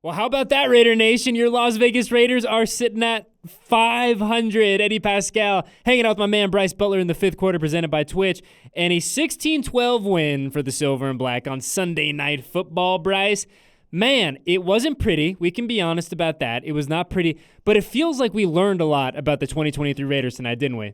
Well, how about that, Raider Nation? Your Las Vegas Raiders are sitting at 500. Eddie Paskal hanging out with my man Brice Butler in the fifth quarter, presented by Twitch, and a 16-12 win for the Silver and Black on Sunday Night Football. Brice, man, it wasn't pretty. We can be honest about that. It was not pretty, but it feels like we learned a lot about the 2023 Raiders tonight, didn't we?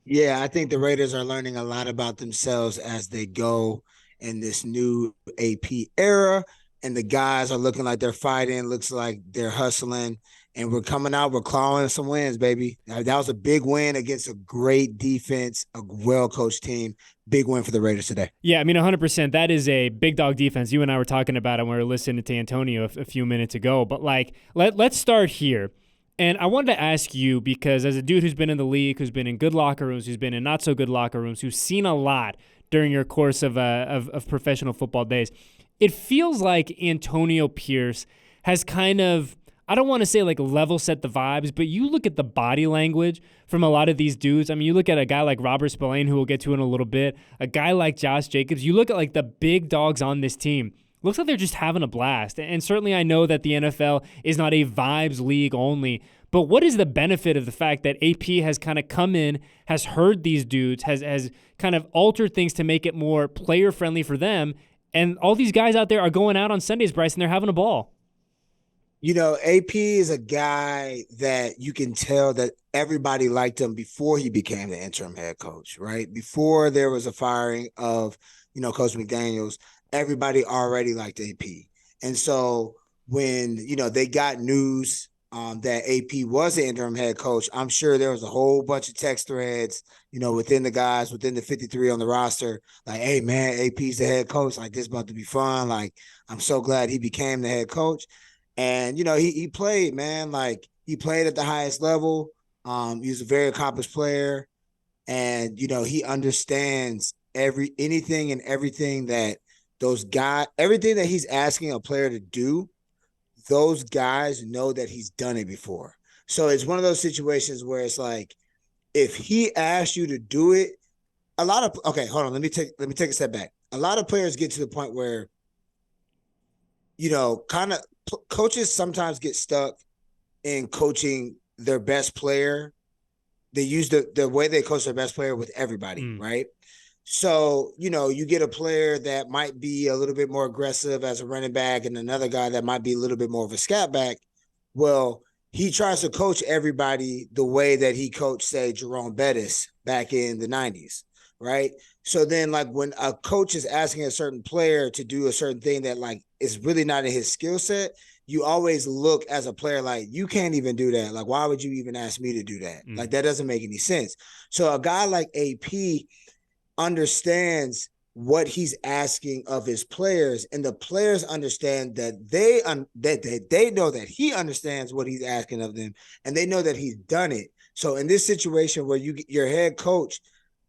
Yeah, I think the Raiders are learning a lot about themselves as they go in this new AP era. And the guys are looking like they're fighting, looks like they're hustling, and we're coming out, we're clawing some wins, baby. That was a big win against a great defense, a well-coached team. Big win for the Raiders today. Yeah, I mean, 100%. That is a big dog defense. You and I were talking about it when we were listening to Antonio a few minutes ago. But, let's start here. And I wanted to ask you, because as a dude who's been in the league, who's been in good locker rooms, who's been in not-so-good locker rooms, who's seen a lot during your course of professional football days, it feels like Antonio Pierce has kind of, I don't want to say like level set the vibes, but you look at the body language from a lot of these dudes. I mean, you look at a guy like Robert Spillane, who we'll get to in a little bit, a guy like Josh Jacobs. You look at like the big dogs on this team. Looks like they're just having a blast. And certainly I know that the NFL is not a vibes league only, but what is the benefit of the fact that AP has kind of come in, has heard these dudes, has kind of altered things to make it more player-friendly for them, and all these guys out there are going out on Sundays, Brice, and they're having a ball? You know, AP is a guy that you can tell that everybody liked him before he became the interim head coach, right? Before there was a firing of, Coach McDaniels, everybody already liked AP. And so when, they got news that AP was the interim head coach, I'm sure there was a whole bunch of text threads, within the guys, within the 53 on the roster, like, hey, man, AP's the head coach. Like, this is about to be fun. Like, I'm so glad he became the head coach. And, he played, man. Like, he played at the highest level. He's a very accomplished player. And, he understands anything and everything that those guys, everything that he's asking a player to do, those guys know that he's done it before. So it's one of those situations where it's like, if he asks you to do it, hold on, let me take a step back. A lot of players get to the point where, coaches sometimes get stuck in coaching their best player. They use the way they coach their best player with everybody, right? So, you get a player that might be a little bit more aggressive as a running back and another guy that might be a little bit more of a scat back. Well, he tries to coach everybody the way that he coached, say, Jerome Bettis back in the 90s, right? So then, like, when a coach is asking a certain player to do a certain thing that, like, is really not in his skill set, you always look as a player like, you can't even do that. Like, why would you even ask me to do that? Like, that doesn't make any sense. So a guy like AP understands what he's asking of his players, and the players understand that they know that he understands what he's asking of them, and they know that he's done it. So in this situation where your head coach,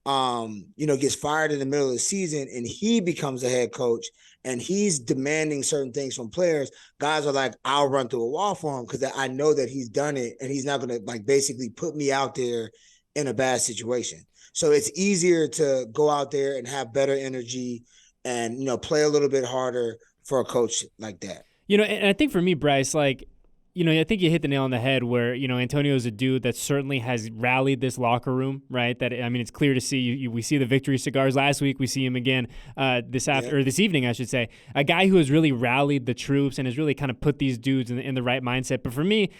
gets fired in the middle of the season and he becomes a head coach and he's demanding certain things from players, guys are like, I'll run through a wall for him because I know that he's done it and he's not going to, like, basically put me out there in a bad situation. So it's easier to go out there and have better energy and, play a little bit harder for a coach like that. And I think for me, Brice, like, I think you hit the nail on the head where, Antonio is a dude that certainly has rallied this locker room, right? That, I mean, it's clear to see. We see the victory cigars last week. We see him again this evening, I should say. A guy who has really rallied the troops and has really kind of put these dudes in the right mindset. But for me,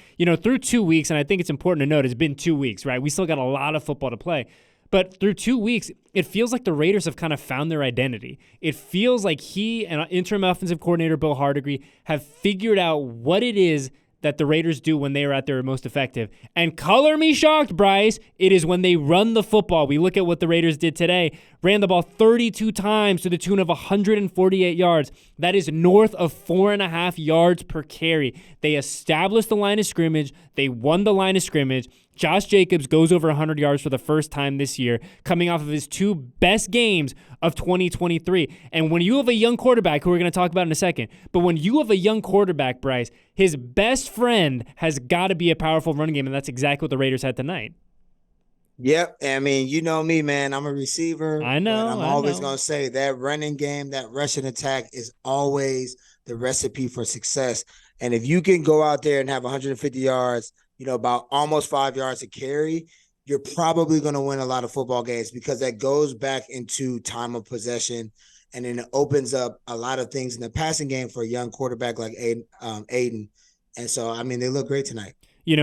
through 2 weeks, and I think it's important to note, it's been 2 weeks, right? We still got a lot of football to play. But through 2 weeks, it feels like the Raiders have kind of found their identity. It feels like he and interim offensive coordinator Bill Hardegree have figured out what it is that the Raiders do when they are at their most effective. And color me shocked, Brice, it is when they run the football. We look at what the Raiders did today. Ran the ball 32 times to the tune of 148 yards. That is north of 4.5 yards per carry. They established the line of scrimmage. They won the line of scrimmage. Josh Jacobs goes over 100 yards for the first time this year, coming off of his two best games of 2023. And when you have a young quarterback, who we're going to talk about in a second, but when you have a young quarterback, Brice, his best friend has got to be a powerful running game, and that's exactly what the Raiders had tonight. Yep. I mean, you know me, man. I'm a receiver. I know. I'm always going to say that running game, that rushing attack is always the recipe for success. And if you can go out there and have 150 yards, about almost 5 yards a carry, you're probably going to win a lot of football games, because that goes back into time of possession, and then it opens up a lot of things in the passing game for a young quarterback like Aiden. And so, I mean, they look great tonight.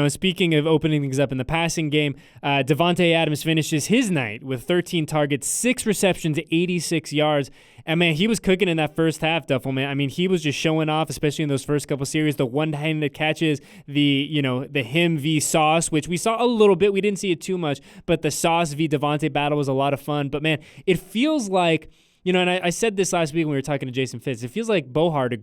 Speaking of opening things up in the passing game, Davante Adams finishes his night with 13 targets, 6 receptions, 86 yards. And, man, he was cooking in that first half, Duffel, man. I mean, he was just showing off, especially in those first couple series, the one-handed catches, the him v. Sauce, which we saw a little bit. We didn't see it too much, but the Sauce v. Davante battle was a lot of fun. But, man, it feels like, and I said this last week when we were talking to Jason Fitz, it feels like Bohart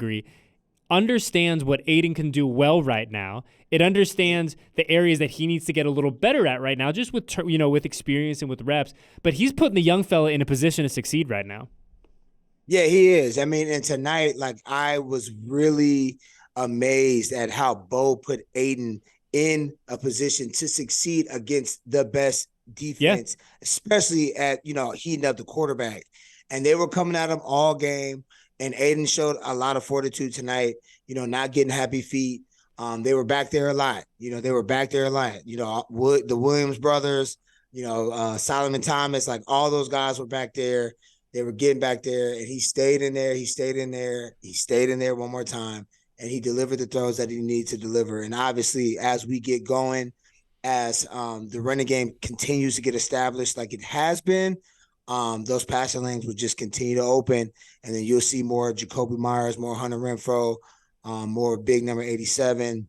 understands what Aiden can do well right now. It understands the areas that he needs to get a little better at right now, just with with experience and with reps. But he's putting the young fella in a position to succeed right now. Yeah, he is. I mean, and tonight, I was really amazed at how Bo put Aiden in a position to succeed against the best defense, especially at, heating up the quarterback. And they were coming at him all game. And Aiden showed a lot of fortitude tonight, not getting happy feet. They were back there a lot. The Williams brothers, Solomon Thomas, all those guys were back there. They were getting back there, and he stayed in there. He stayed in there one more time, and he delivered the throws that he needed to deliver. And obviously, as we get going, as the running game continues to get established like it has been, those passing lanes would just continue to open, and then you'll see more Jacoby Myers, more Hunter Renfrow, more big number 87,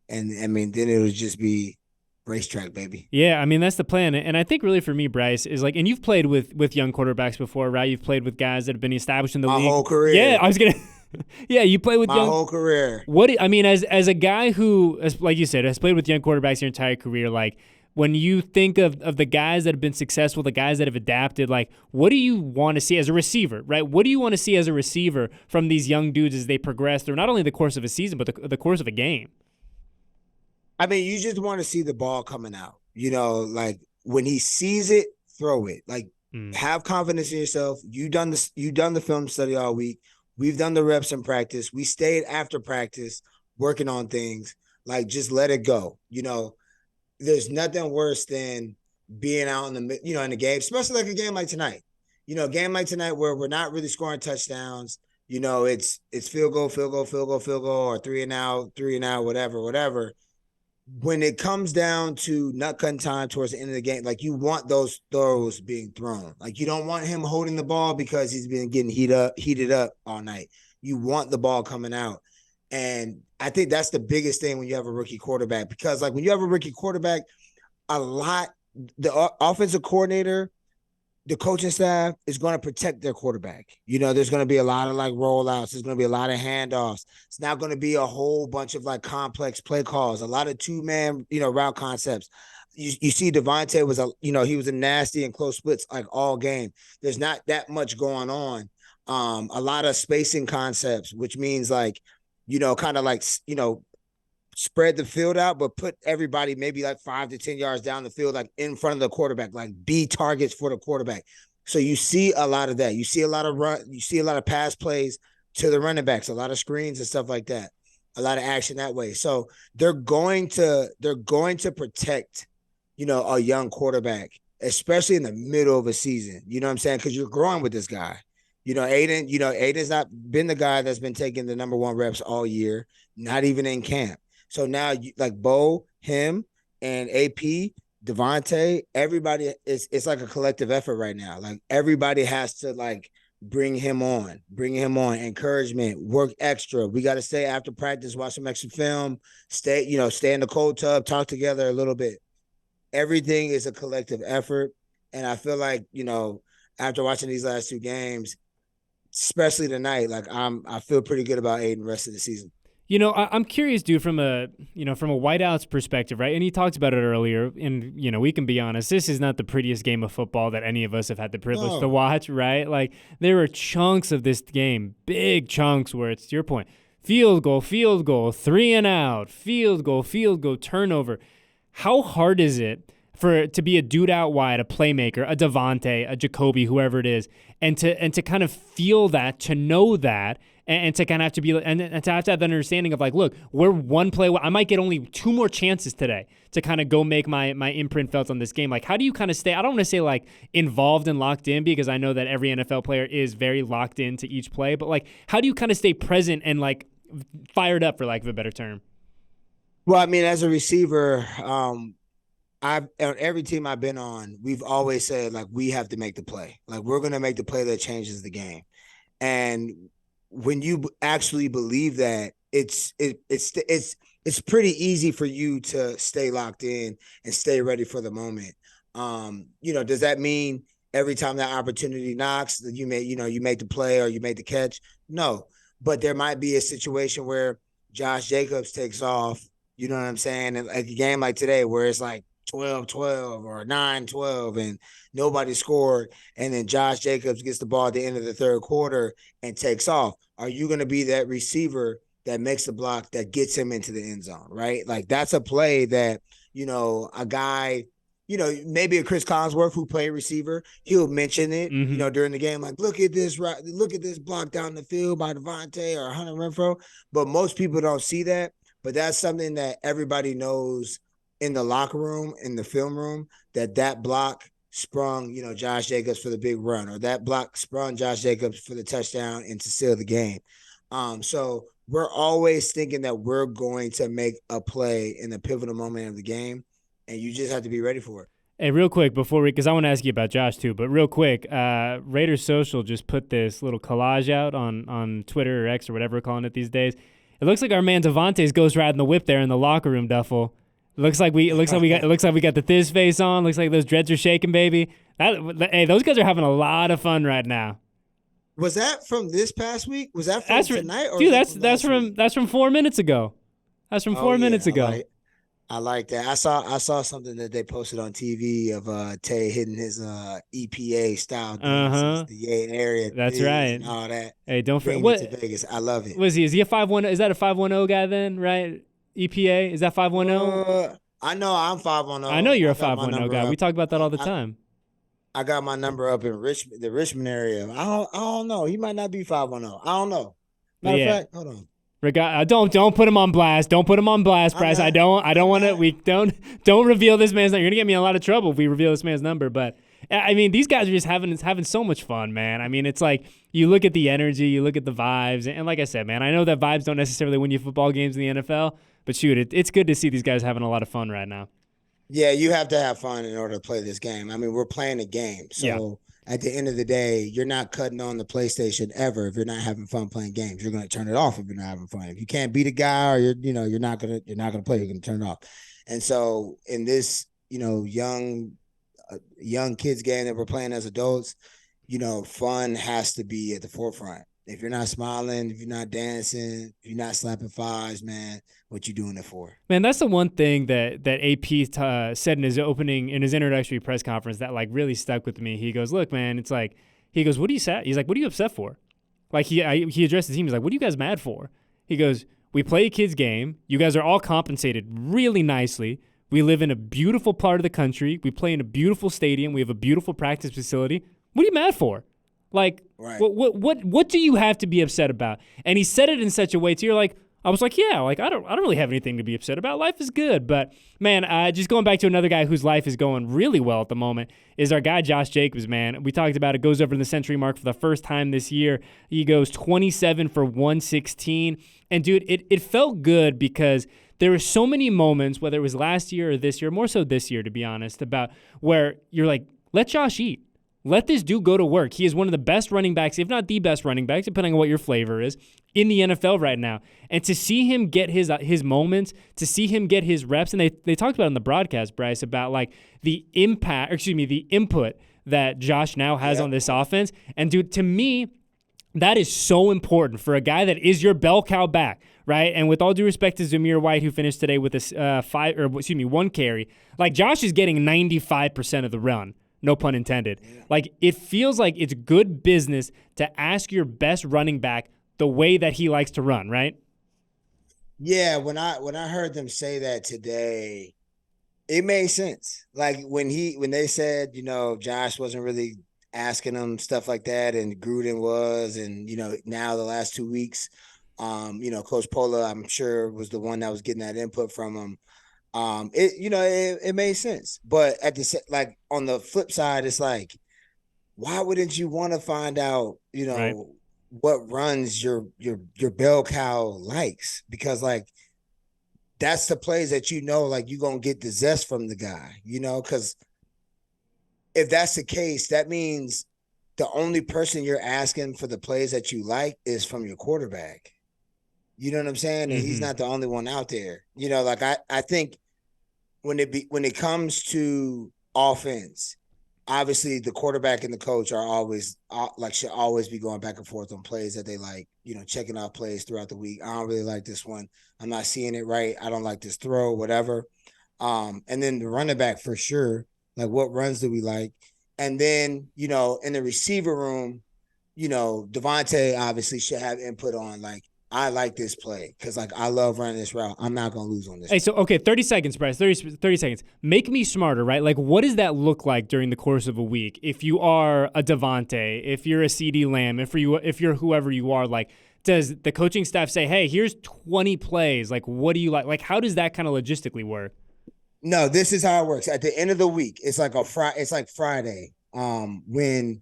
and I mean, then it'll just be racetrack, baby. Yeah, I mean, that's the plan. And I think really for me, Brice, is and you've played with young quarterbacks before, right? You've played with guys that have been established in the league. My whole career. Yeah, I was going to yeah, you play with my whole career. As a guy who, like you said, has played with young quarterbacks your entire career, when you think of the guys that have been successful, the guys that have adapted, what do you want to see as a receiver, right? What do you want to see as a receiver from these young dudes as they progress through not only the course of a season, but the course of a game? I mean, you just want to see the ball coming out. When he sees it, throw it. Have confidence in yourself. You done the film study all week. We've done the reps in practice. We stayed after practice working on things. Just let it go. There's nothing worse than being out in the game, especially a game like tonight. A game like tonight where we're not really scoring touchdowns. It's field goal, or 3 and out, whatever. When it comes down to nut cutting time towards the end of the game, you want those throws being thrown. You don't want him holding the ball because he's been getting heated up all night. You want the ball coming out. And I think that's the biggest thing when you have a rookie quarterback, because when you have a rookie quarterback, the offensive coordinator, the coaching staff is going to protect their quarterback. There's going to be a lot of rollouts. There's going to be a lot of handoffs. It's not going to be a whole bunch of complex play calls, a lot of 2-man, route concepts. You see Davante was he was a nasty and close splits all game. There's not that much going on. A lot of spacing concepts, which means spread the field out, but put everybody maybe 5 to 10 yards down the field, in front of the quarterback, be targets for the quarterback. So you see a lot of that. You see a lot of run. You see a lot of pass plays to the running backs, a lot of screens and stuff like that, a lot of action that way. So they're going to protect, a young quarterback, especially in the middle of a season. You know what I'm saying? Because you're growing with this guy. Aiden's not been the guy that's been taking the number 1 reps all year, not even in camp. So now, Bo, him, and AP, Davante, everybody, it's a collective effort right now. Everybody has to bring him on, encouragement, work extra. We got to stay after practice, watch some extra film, stay in the cold tub, talk together a little bit. Everything is a collective effort. And I feel after watching these last 2 games, especially tonight, I feel pretty good about Aiden the rest of the season. I'm curious, dude, from a whiteout's perspective, right? And he talked about it earlier, and, we can be honest, this is not the prettiest game of football that any of us have had the privilege to watch, right? There are chunks of this game, big chunks where it's, to your point, field goal, 3 and out, field goal, turnover. How hard is it to be a dude out wide, a playmaker, a Devontae, a Jacoby, whoever it is, and to kind of feel that, to know that, and to kind of have to be and to have that understanding of like, look, we're one play. I might get only 2 more chances today to kind of go make my imprint felt on this game. Like, how do you kind of stay? I don't want to say like involved and locked in, because I know that every NFL player is very locked into each play, but like, how do you kind of stay present and like fired up, for lack of a better term? Well, I mean, as a receiver, on every team I've been on, we've always said like we have to make the play. Like, we're going to make the play that changes the game. And when you actually believe that, it's pretty easy for you to stay locked in and stay ready for the moment. Does that mean every time that opportunity knocks that you make the play or you make the catch? No, but there might be a situation where Josh Jacobs takes off. You know what I'm saying? And like a game like today where it's like 12-12 or 9-12 and nobody scored, and then Josh Jacobs gets the ball at the end of the third quarter and takes off. Are you going to be that receiver that makes the block that gets him into the end zone, right? Like, that's a play that, a guy, maybe a Chris Collinsworth who played receiver, he'll mention it, during the game, like, look at this block down the field by Devontae or Hunter Renfrow. But most people don't see that. But that's something that everybody knows in the locker room, in the film room, that block sprung, Josh Jacobs for the big run, or that block sprung Josh Jacobs for the touchdown and to seal the game. So we're always thinking that we're going to make a play in the pivotal moment of the game, and you just have to be ready for it. Hey, real quick because I want to ask you about Josh too, but real quick, Raiders Social just put this little collage out on Twitter or X or whatever we're calling it these days. It looks like our man Devontae's ghost riding the whip there in the locker room, Duffel. It looks like we got the Thiz face on. Looks like those dreads are shaking, baby. Hey, those guys are having a lot of fun right now. Was that from this past week? Was that from tonight? Or dude, that's from 4 minutes ago. That's from 4 minutes ago. I like that. I saw something that they posted on TV of Tay hitting his EPA style dances, the Yay area. That's right. And all that. Hey, don't forget what to Vegas. I love it. Is he a 510? Is that a 510 guy then? Right? EPA, is that 510? I know I'm 510. I know you're a 510 guy. We talk about that all the time. I got my number up in the Richmond area. I don't know. He might not be 510. I don't know. Matter of fact, hold on. Don't put him on blast. Don't put him on blast, Brice. I don't want to. We don't reveal this man's number. You're gonna get me in a lot of trouble if we reveal this man's number. But I mean, these guys are just having so much fun, man. I mean, it's like you look at the energy, you look at the vibes, and like I said, man, I know that vibes don't necessarily win you football games in the NFL, but shoot, it's good to see these guys having a lot of fun right now. Yeah, you have to have fun in order to play this game. I mean, we're playing a game, so. At the end of the day, you're not cutting on the PlayStation ever if you're not having fun playing games. You're going to turn it off if you're not having fun. If you can't beat a guy, or you're not going to play, you're going to turn it off. And so in this, young kids game that we're playing as adults, fun has to be at the forefront. If you're not smiling, if you're not dancing, if you're not slapping fives, man, what you doing it for? Man, that's the one thing that AP said in his introductory press conference that like really stuck with me. He goes, "Look, man, it's like," he goes, "What are you sad?" He's like, "What are you upset for?" Like he addressed the team. He's like, "What are you guys mad for?" He goes, "We play a kids game. You guys are all compensated really nicely. We live in a beautiful part of the country. We play in a beautiful stadium. We have a beautiful practice facility. What are you mad for? Like, right. What do you have to be upset about?" And he said it in such a way to you're like, I was like, yeah, like I don't really have anything to be upset about. Life is good. But man, just going back to another guy whose life is going really well at the moment is our guy Josh Jacobs, man. We talked about it, goes over the century mark for the first time this year. He goes 27 for 116. And dude, it felt good because there were so many moments, whether it was last year or this year, more so this year to be honest, about where you're like, let Josh eat. Let this dude go to work. He is one of the best running backs, if not the best running backs, depending on what your flavor is, in the NFL right now. And to see him get his moments, to see him get his reps, and they talked about it in the broadcast, Brice, about like the input that Josh now has on this offense. And dude, to me, that is so important for a guy that is your bell cow back, right? And with all due respect to Zamir White, who finished today with a 1 carry, like Josh is getting 95% of the run. No pun intended. Yeah. Like, it feels like it's good business to ask your best running back the way that he likes to run, right? Yeah, when I heard them say that today, It made sense. Like when they said, Josh wasn't really asking him stuff like that, and Gruden was, and now the last 2 weeks, Coach Pola, I'm sure, was the one that was getting that input from him. It made sense. But at the like on the flip side, it's like, why wouldn't you want to find out, Right. what runs your bell cow likes? Because like that's the plays that like you're gonna get the zest from the guy, because if that's the case, that means the only person you're asking for the plays that you like is from your quarterback. You know what I'm saying? And he's not the only one out there. Like I think when it comes to offense, obviously the quarterback and the coach are always should always be going back and forth on plays that they like, checking out plays throughout the week. I don't really like this one. I'm not seeing it right. I don't like this throw, whatever. And then the running back for sure. Like, what runs do we like? And then, in the receiver room, Devontae obviously should have input on, like, I like this play because, like, I love running this route. I'm not going to lose on this. Hey, so, okay, 30 seconds, Brice, 30 seconds. Make me smarter, right? Like, what does that look like during the course of a week? If you are a Devontae, if you're a CeeDee Lamb, if you're whoever you are, like, does the coaching staff say, hey, here's 20 plays? Like, what do you like? Like, how does that kind of logistically work? No, this is how it works. At the end of the week, it's like it's like Friday. When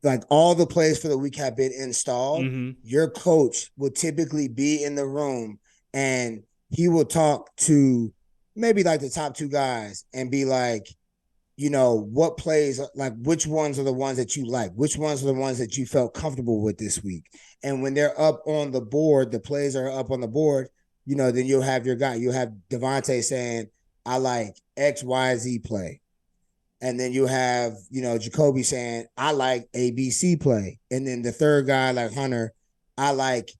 like all the plays for the week have been installed, your coach will typically be in the room and he will talk to maybe like the top two guys and be like, what plays, like which ones are the ones that you like, which ones are the ones that you felt comfortable with this week. And when they're up on the board, the plays are up on the board, then you'll have your guy. You'll have Devontae saying, I like X, Y, Z play. And then you have, Jacoby saying, I like ABC play. And then the third guy, like Hunter, I like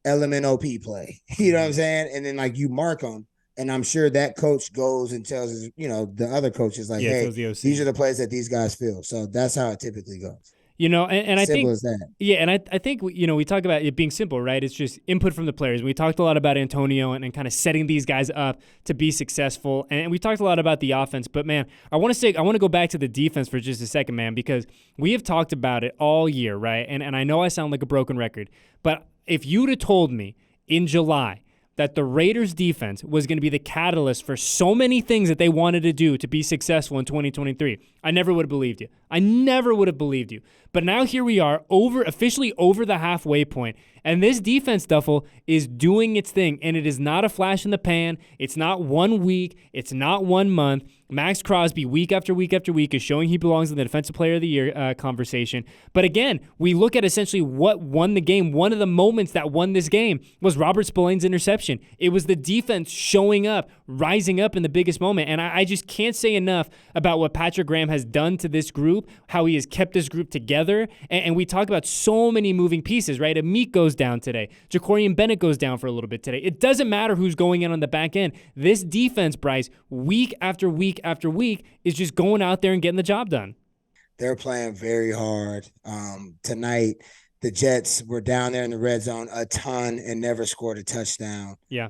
LMNOP play. You know what I'm saying? And then like you mark them. And I'm sure that coach goes and tells his, the other coaches like, hey, these are the plays that these guys feel. So that's how it typically goes. And I think simple as that. Yeah, and I think we talk about it being simple, right? It's just input from the players. We talked a lot about Antonio and kind of setting these guys up to be successful, and we talked a lot about the offense. But man, I want to go back to the defense for just a second, man, because we have talked about it all year, right? And I know I sound like a broken record, but if you'd have told me in July that the Raiders defense was going to be the catalyst for so many things that they wanted to do to be successful in 2023, I never would have believed you. I never would have believed you. But now here we are, officially over the halfway point, and this defense, Duffel, is doing its thing, and it is not a flash in the pan. It's not 1 week. It's not 1 month. Max Crosby, week after week after week, is showing he belongs in the Defensive Player of the Year conversation. But again, we look at essentially what won the game. One of the moments that won this game was Robert Spillane's interception. It was the defense showing up, rising up in the biggest moment. And I just can't say enough about what Patrick Graham has done to this group, how he has kept this group together. And we talk about so many moving pieces, right? Amit goes down today. Jacorian Bennett goes down for a little bit today. It doesn't matter who's going in on the back end. This defense, Brice, week after week after week, is just going out there and getting the job done. They're playing very hard. Tonight, the Jets were down there in the red zone a ton and never scored a touchdown. Yeah.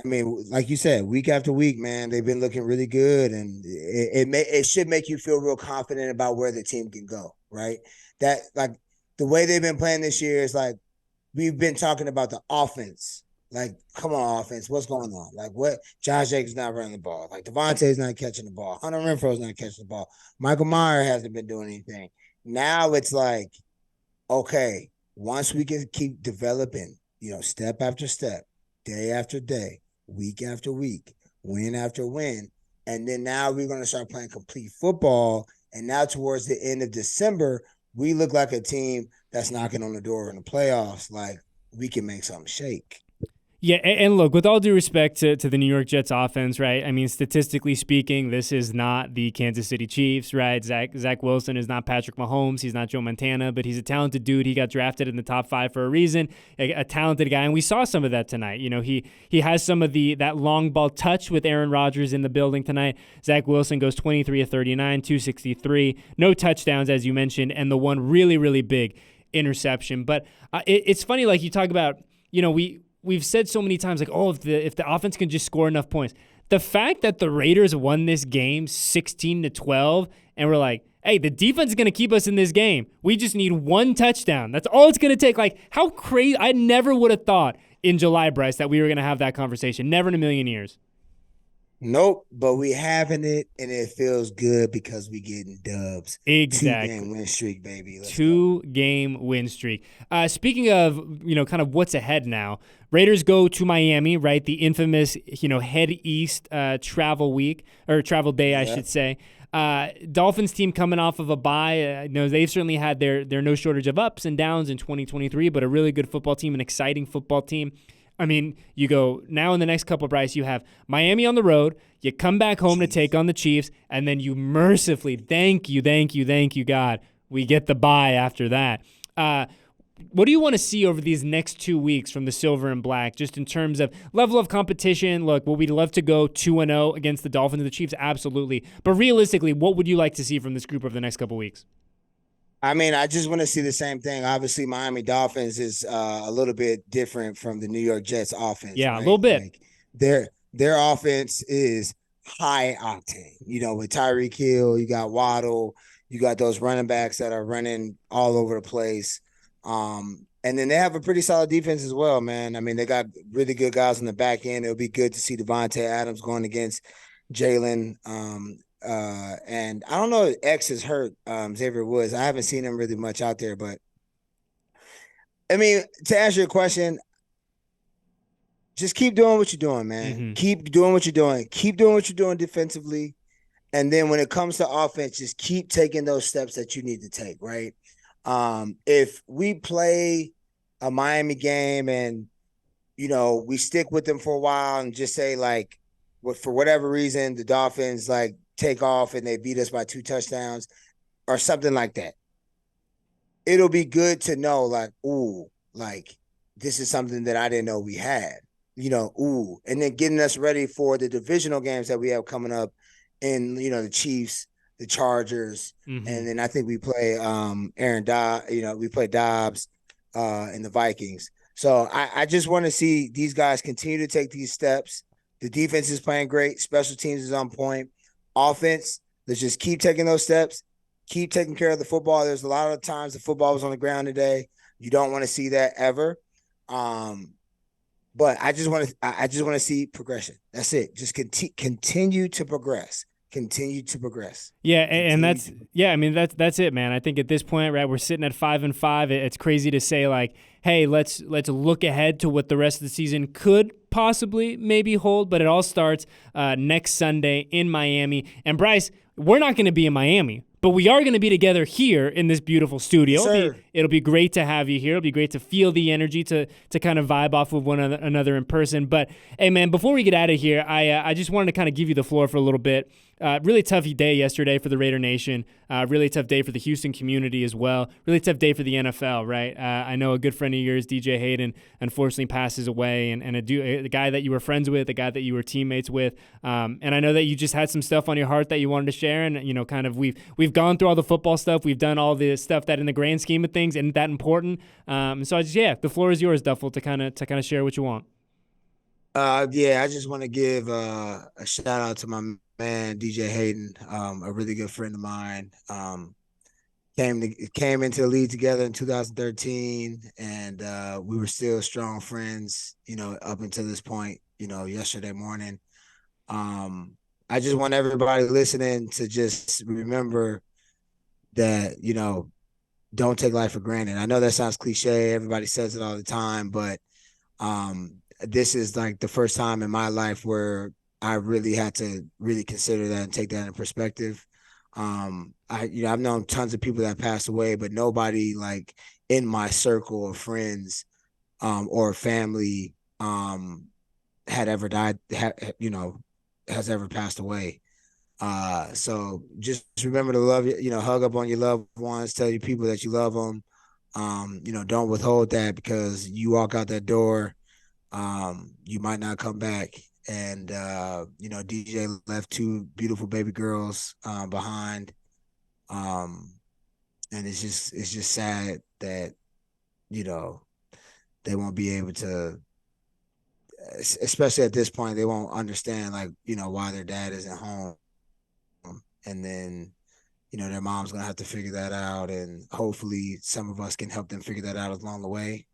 I mean, like you said, week after week, man, they've been looking really good, and it should make you feel real confident about where the team can go, right? That, like, the way they've been playing this year is like, we've been talking about the offense. Like, come on, offense, what's going on? Like, what? Josh Jacobs not running the ball. Like, Devontae's not catching the ball. Hunter Renfro's not catching the ball. Michael Mayer hasn't been doing anything. Now it's like, okay, once we can keep developing, step after step, day after day, week after week, win after win, and then now we're going to start playing complete football. And now towards the end of December, we look like a team that's knocking on the door in the playoffs. Like, we can make something shake. Yeah, and look, with all due respect to the New York Jets offense, right? I mean, statistically speaking, this is not the Kansas City Chiefs, right? Zach Wilson is not Patrick Mahomes. He's not Joe Montana, but he's a talented dude. He got drafted in the top 5 for a reason, a talented guy, and we saw some of that tonight. He has some of that long ball touch with Aaron Rodgers in the building tonight. Zach Wilson goes 23 of 39, 263, no touchdowns, as you mentioned, and the one really, really big interception. But it's funny, like you talk about, we've said so many times, like, oh, if the offense can just score enough points. the fact that the Raiders won this game 16-12, and we're like, hey, the defense is going to keep us in this game. We just need one touchdown. That's all it's going to take. Like, how crazy. I never would have thought in July, Brice, that we were going to have that conversation. Never in a million years. Nope, but we having it, and it feels good because we getting dubs. Exactly. 2-game win streak, baby. Let's go. 2-game win streak. Speaking of, kind of what's ahead now, Raiders go to Miami, right? The infamous, head east travel week, or travel day, I should say. Dolphins team coming off of a bye. They've certainly had their no shortage of ups and downs in 2023, but a really good football team, an exciting football team. I mean, you go now in the next couple, Brice, you have Miami on the road, you come back home to take on the Chiefs, and then you mercifully, thank you, God, we get the bye after that. What do you want to see over these next 2 weeks from the Silver and Black, just in terms of level of competition? Look, would we love to go 2-0 against the Dolphins and the Chiefs? Absolutely. But realistically, what would you like to see from this group over the next couple weeks? I mean, I just want to see the same thing. Obviously, Miami Dolphins is a little bit different from the New York Jets offense. Yeah, right? a little bit. Like their offense is high octane. With Tyreek Hill, you got Waddle, you got those running backs that are running all over the place. And then they have a pretty solid defense as well, man. I mean, they got really good guys on the back end. It'll be good to see Devontae Adams going against Jalen. And I don't know if X is hurt, Xavier Woods. I haven't seen him really much out there, but I mean, to answer your question, just keep doing what you're doing, man. Mm-hmm. Keep doing what you're doing. Keep doing what you're doing defensively. And then when it comes to offense, just keep taking those steps that you need to take, right? If we play a Miami game and, we stick with them for a while and just say, like, for whatever reason, the Dolphins, like, take off and they beat us by 2 touchdowns or something like that, it'll be good to know, like, ooh, like, this is something that I didn't know we had, and then getting us ready for the divisional games that we have coming up in, the Chiefs, the Chargers, and then I think we play Aaron Dobbs, we play Dobbs and the Vikings. So I just want to see these guys continue to take these steps. The defense is playing great. Special teams is on point. Offense, let's just keep taking those steps, keep taking care of the football. There's a lot of times the football was on the ground today. You don't want to see that ever. But I just want to see progression. That's it. Just continue to progress. Continue to progress. Yeah, and that's it, man. I think at this point, right, we're sitting at 5-5. It's crazy to say, like, hey, let's look ahead to what the rest of the season could possibly maybe hold, but it all starts next Sunday in Miami. And Brice, we're not going to be in Miami, but we are going to be together here in this beautiful studio. It'll be great to have you here. It'll be great to feel the energy, to kind of vibe off of one another in person. But hey, man, before we get out of here, I just wanted to kind of give you the floor for a little bit. Really tough day yesterday for the Raider Nation. Really tough day for the Houston community as well. Really tough day for the NFL, right? I know a good friend of yours, DJ Hayden, unfortunately passes away, and the guy that you were friends with, the guy that you were teammates with. And I know that you just had some stuff on your heart that you wanted to share, and kind of we've gone through all the football stuff. We've done all the stuff that in the grand scheme of things isn't that important. So the floor is yours, Duffel, to kind of share what you want. I just want to give a shout out to my man DJ Hayden, a really good friend of mine. Came into the league together in 2013, and we were still strong friends, up until this point, yesterday morning. I just want everybody listening to just remember that, don't take life for granted. I know that sounds cliche. Everybody says it all the time, but this is like the first time in my life where I really had to really consider that and take that in perspective. I've known tons of people that passed away, but nobody like in my circle of friends or family had ever died, has ever passed away. So just remember to love, hug up on your loved ones, tell your people that you love them. Don't withhold that, because you walk out that door, you might not come back. And, DJ left 2 beautiful baby girls behind. And it's just sad that, they won't be able to especially at this point, they won't understand, like, why their dad isn't home. And then, their mom's going to have to figure that out. And hopefully some of us can help them figure that out along the way.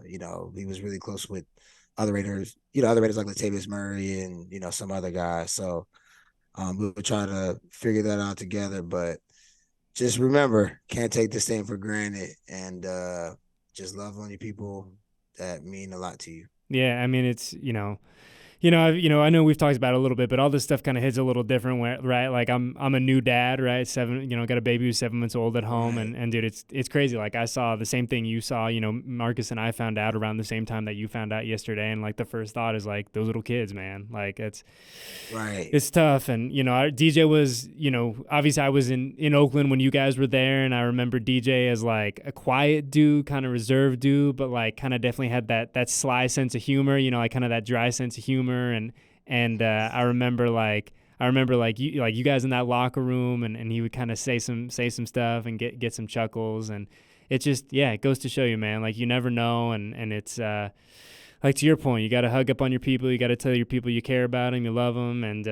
He was really close with other Raiders, like Latavius Murray and, some other guys. So we'll try to figure that out together. But just remember, can't take this thing for granted, and just love on your people that mean a lot to you. Yeah, I mean, it's, I know we've talked about it a little bit, but all this stuff kind of hits a little different, right? Like I'm a new dad, right? Got a baby who's 7 months old at home, Right. and dude, it's crazy. Like I saw the same thing you saw. Marcus and I found out around the same time that you found out yesterday, and like the first thought is like those little kids, man. Like it's Right. It's tough, and our DJ was, obviously I was in Oakland when you guys were there, and I remember DJ as like a quiet dude, kind of reserved dude, but like kind of definitely had that sly sense of humor, like kind of that dry sense of humor. And I remember you guys in that locker room, and he would kind of say some stuff and get some chuckles, and it just, it goes to show you, man, like you never know, and it's like to your point, you got to hug up on your people, you got to tell your people you care about them, you love them, and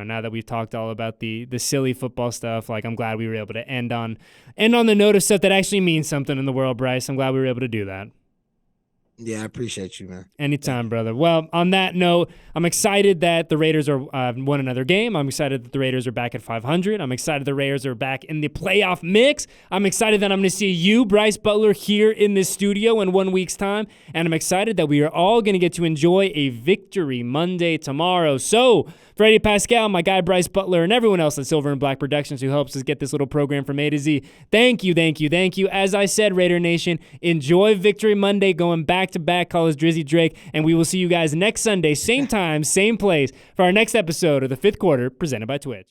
now that we've talked all about the silly football stuff, like I'm glad we were able to end on the note of stuff that actually means something in the world, Brice. I'm glad we were able to do that. Yeah, I appreciate you, man. Anytime, brother. Well, on that note, I'm excited that the Raiders are won another game. I'm excited that the Raiders are back at 500. I'm excited the Raiders are back in the playoff mix. I'm excited that I'm going to see you, Brice Butler, here in this studio in 1 week's time. And I'm excited that we are all going to get to enjoy a Victory Monday tomorrow. So, for Eddie Paskal, my guy Brice Butler, and everyone else at Silver and Black Productions who helps us get this little program from A to Z, thank you, thank you, thank you. As I said, Raider Nation, enjoy Victory Monday, going back-to-back, call us Drizzy Drake, and we will see you guys next Sunday, same time, same place, for our next episode of the Fifth Quarter, presented by Twitch.